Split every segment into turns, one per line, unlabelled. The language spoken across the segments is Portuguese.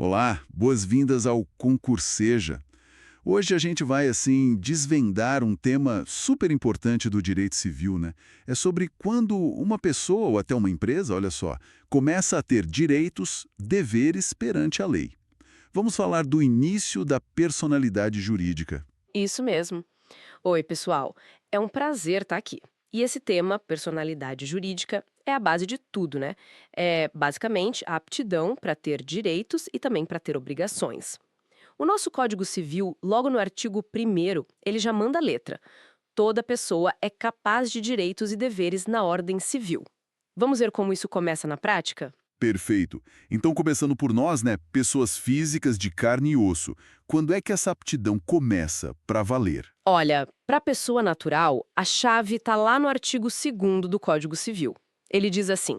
Olá, boas-vindas ao Concurseja. Hoje a gente vai, desvendar um tema super importante do direito civil, né? É sobre quando uma pessoa ou até uma empresa, olha só, começa a ter direitos, deveres perante a lei. Vamos falar do início da personalidade jurídica.
Isso mesmo. Oi, pessoal. É um prazer estar aqui. E esse tema, personalidade jurídica, é a base de tudo, né? É basicamente a aptidão para ter direitos e também para ter obrigações. O nosso Código Civil, logo no artigo 1º, ele já manda a letra. Toda pessoa é capaz de direitos e deveres na ordem civil. Vamos ver como isso começa na prática?
Perfeito. Então, começando por nós, né, pessoas físicas de carne e osso, quando é que essa aptidão começa para valer?
Olha, para a pessoa natural, a chave está lá no artigo 2º do Código Civil. Ele diz assim: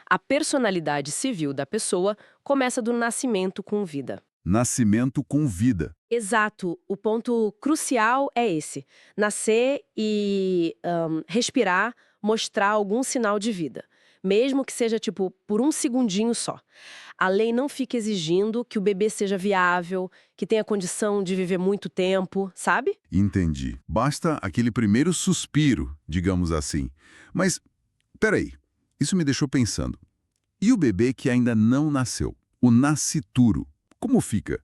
a personalidade civil da pessoa começa do nascimento com vida.
Nascimento com vida.
Exato, o ponto crucial é esse: nascer e respirar, mostrar algum sinal de vida. Mesmo que seja, tipo, por um segundinho só. A lei não fica exigindo que o bebê seja viável, que tenha condição de viver muito tempo, sabe?
Entendi. Basta aquele primeiro suspiro, digamos assim. Mas, peraí, isso me deixou pensando. E o bebê que ainda não nasceu? O nascituro, como fica?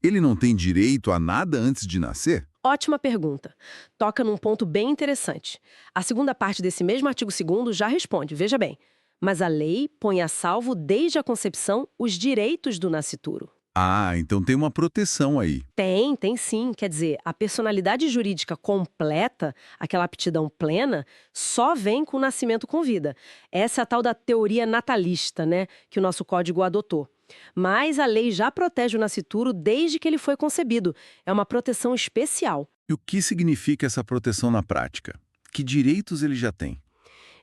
Ele não tem direito a nada antes de nascer?
Ótima pergunta. Toca num ponto bem interessante. A segunda parte desse mesmo artigo 2º já responde, veja bem. Mas a lei põe a salvo desde a concepção os direitos do nascituro.
Ah, então tem uma proteção aí.
Tem sim. Quer dizer, a personalidade jurídica completa, aquela aptidão plena, só vem com o nascimento com vida. Essa é a tal da teoria natalista, né, que o nosso código adotou. Mas a lei já protege o nascituro desde que ele foi concebido. É uma proteção especial.
E o que significa essa proteção na prática? Que direitos ele já tem?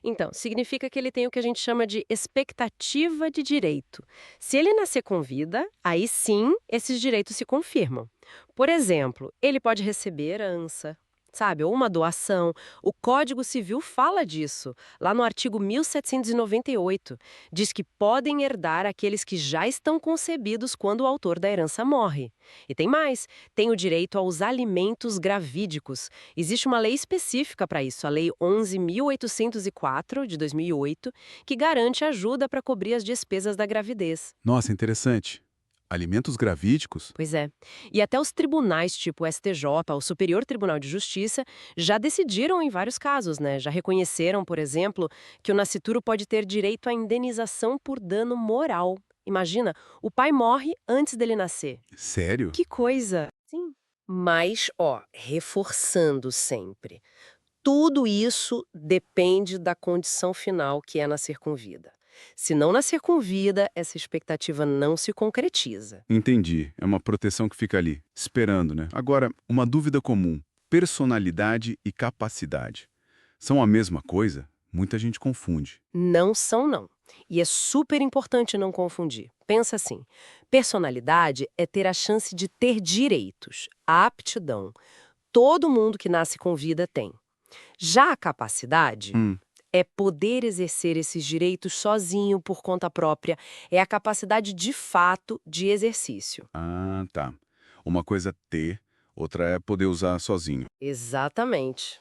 Então, significa que ele tem o que a gente chama de expectativa de direito. Se ele nascer com vida, aí sim esses direitos se confirmam. Por exemplo, ele pode receber herança, sabe, ou uma doação. O Código Civil fala disso, lá no artigo 1798. Diz que podem herdar aqueles que já estão concebidos quando o autor da herança morre. E tem mais, tem o direito aos alimentos gravídicos. Existe uma lei específica para isso, a Lei 11.804, de 2008, que garante ajuda para cobrir as despesas da gravidez.
Nossa, interessante. Alimentos gravídicos?
Pois é. E até os tribunais, tipo o STJ, o Superior Tribunal de Justiça, já decidiram em vários casos, né? Já reconheceram, por exemplo, que o nascituro pode ter direito à indenização por dano moral. Imagina, o pai morre antes dele nascer.
Sério?
Que coisa! Sim. Mas, ó, reforçando sempre, tudo isso depende da condição final, que é nascer com vida. Se não nascer com vida, essa expectativa não se concretiza.
Entendi. É uma proteção que fica ali, esperando, né? Agora, uma dúvida comum. Personalidade e capacidade. São a mesma coisa? Muita gente confunde.
Não são, não. E é super importante não confundir. Pensa assim: personalidade é ter a chance de ter direitos, a aptidão. Todo mundo que nasce com vida tem. Já a capacidade
Hum,
é poder exercer esses direitos sozinho, por conta própria. É a capacidade de fato de exercício.
tá. Uma coisa é ter, outra é poder usar sozinho.
Exatamente.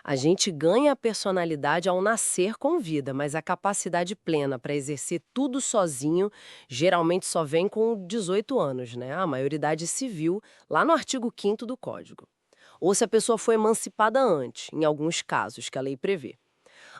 A gente ganha a personalidade ao nascer com vida, mas a capacidade plena para exercer tudo sozinho geralmente só vem com 18 anos, né? A maioridade civil, lá no artigo 5º do Código. Ou se a pessoa foi emancipada antes, em alguns casos que a lei prevê.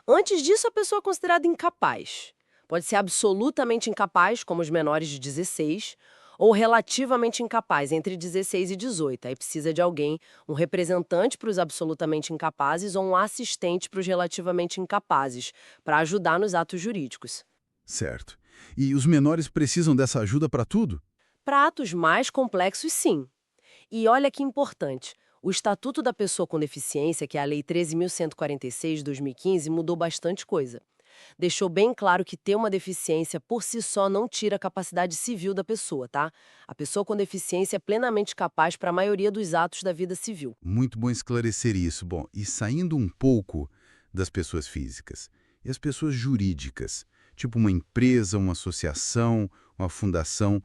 Antes disso, a pessoa é considerada incapaz. Pode ser absolutamente incapaz, como os menores de 16, ou relativamente incapaz, entre 16 e 18. Aí precisa de alguém, um representante para os absolutamente incapazes ou um assistente para os relativamente incapazes, para ajudar nos atos jurídicos.
Certo. E os menores precisam dessa ajuda para tudo?
Para atos mais complexos, sim. E olha que importante. O Estatuto da Pessoa com Deficiência, que é a Lei 13.146 de 2015, mudou bastante coisa. Deixou bem claro que ter uma deficiência por si só não tira a capacidade civil da pessoa, tá? A pessoa com deficiência é plenamente capaz para a maioria dos atos da vida civil.
Muito bom esclarecer isso. Bom, e saindo um pouco das pessoas físicas e as pessoas jurídicas, tipo uma empresa, uma associação, uma fundação,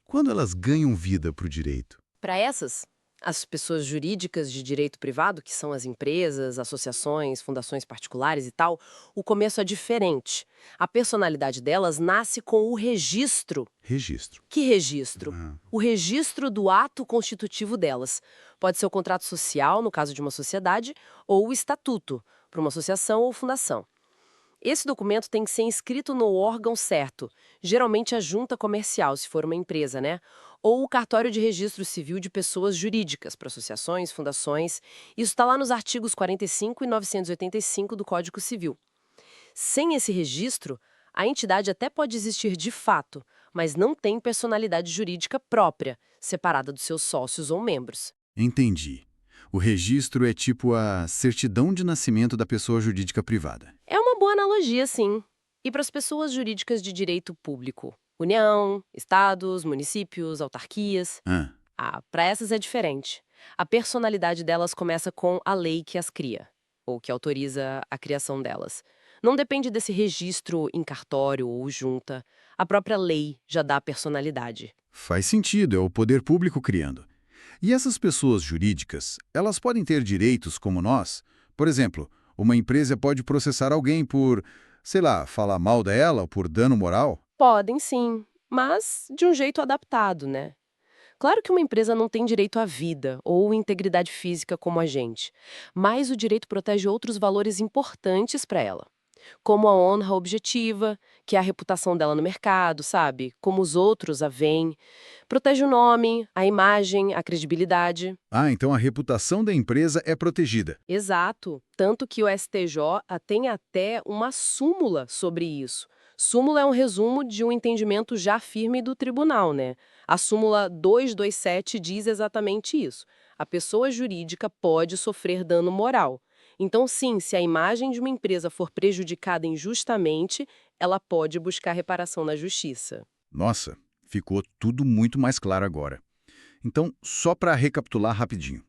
quando elas ganham vida para o direito?
Para essas, as pessoas jurídicas de direito privado, que são as empresas, associações, fundações particulares e tal, o começo é diferente. A personalidade delas nasce com o registro.
Registro.
Que registro?
Ah,
O registro do ato constitutivo delas. Pode ser o contrato social, no caso de uma sociedade, ou o estatuto, para uma associação ou fundação. Esse documento tem que ser inscrito no órgão certo, geralmente a junta comercial, se for uma empresa, né? Ou o cartório de registro civil de pessoas jurídicas, para associações, fundações. Isso está lá nos artigos 45 e 985 do Código Civil. Sem esse registro, a entidade até pode existir de fato, mas não tem personalidade jurídica própria, separada dos seus sócios ou membros.
entendi. O registro é tipo a certidão de nascimento da pessoa jurídica privada.
É uma boa analogia, sim. E para as pessoas jurídicas de direito público? União, estados, municípios, autarquias.
Ah,
Para essas é diferente. A personalidade delas começa com a lei que as cria, ou que autoriza a criação delas. Não depende desse registro em cartório ou junta. A própria lei já dá a personalidade.
faz sentido, é o poder público criando. E essas pessoas jurídicas, elas podem ter direitos como nós? Por exemplo, uma empresa pode processar alguém por, sei lá, falar mal dela ou por dano moral?
Podem sim, mas de um jeito adaptado, né? Claro que uma empresa não tem direito à vida ou integridade física como a gente, mas o direito protege outros valores importantes para ela, como a honra objetiva, que é a reputação dela no mercado, sabe? Como os outros a veem. Protege o nome, a imagem, a credibilidade.
Ah, então a reputação da empresa é protegida.
Exato. Tanto que o STJ tem até uma súmula sobre isso. Súmula é um resumo de um entendimento já firme do tribunal, né? A súmula 227 diz exatamente isso. A pessoa jurídica pode sofrer dano moral. Então, sim, se a imagem de uma empresa for prejudicada injustamente, ela pode buscar reparação na justiça.
Nossa, ficou tudo muito mais claro agora. Então, só para recapitular rapidinho.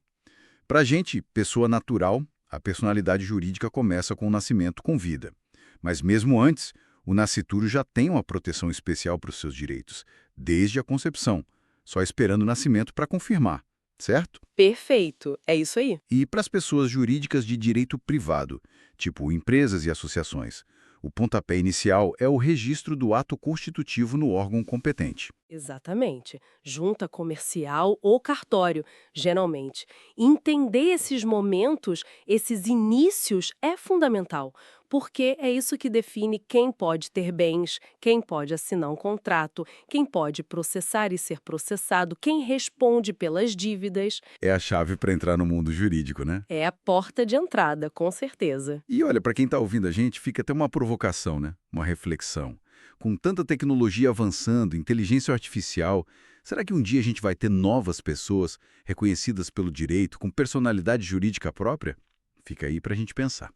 Para a gente, pessoa natural, a personalidade jurídica começa com o nascimento com vida. Mas mesmo antes, o nascituro já tem uma proteção especial para os seus direitos, desde a concepção, só esperando o nascimento para confirmar, certo?
Perfeito, é isso aí.
E para as pessoas jurídicas de direito privado, tipo empresas e associações, o pontapé inicial é o registro do ato constitutivo no órgão competente.
Exatamente. Junta comercial ou cartório, geralmente. Entender esses momentos, esses inícios, é fundamental, porque é isso que define quem pode ter bens, quem pode assinar um contrato, quem pode processar e ser processado, quem responde pelas dívidas.
É a chave para entrar no mundo jurídico, né?
É a porta de entrada, com certeza.
E olha, para quem está ouvindo a gente, fica até uma provocação, né? Uma reflexão. Com tanta tecnologia avançando, inteligência artificial, será que um dia a gente vai ter novas pessoas reconhecidas pelo direito, com personalidade jurídica própria? Fica aí para a gente pensar.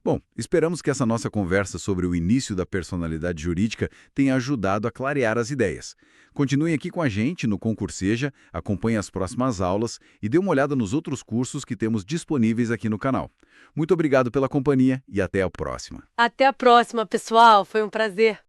Bom, esperamos que essa nossa conversa sobre o início da personalidade jurídica tenha ajudado a clarear as ideias. Continue aqui com a gente no Concurseja, acompanhe as próximas aulas e dê uma olhada nos outros cursos que temos disponíveis aqui no canal. Muito obrigado pela companhia e até a próxima.
Até a próxima, pessoal. Foi um prazer.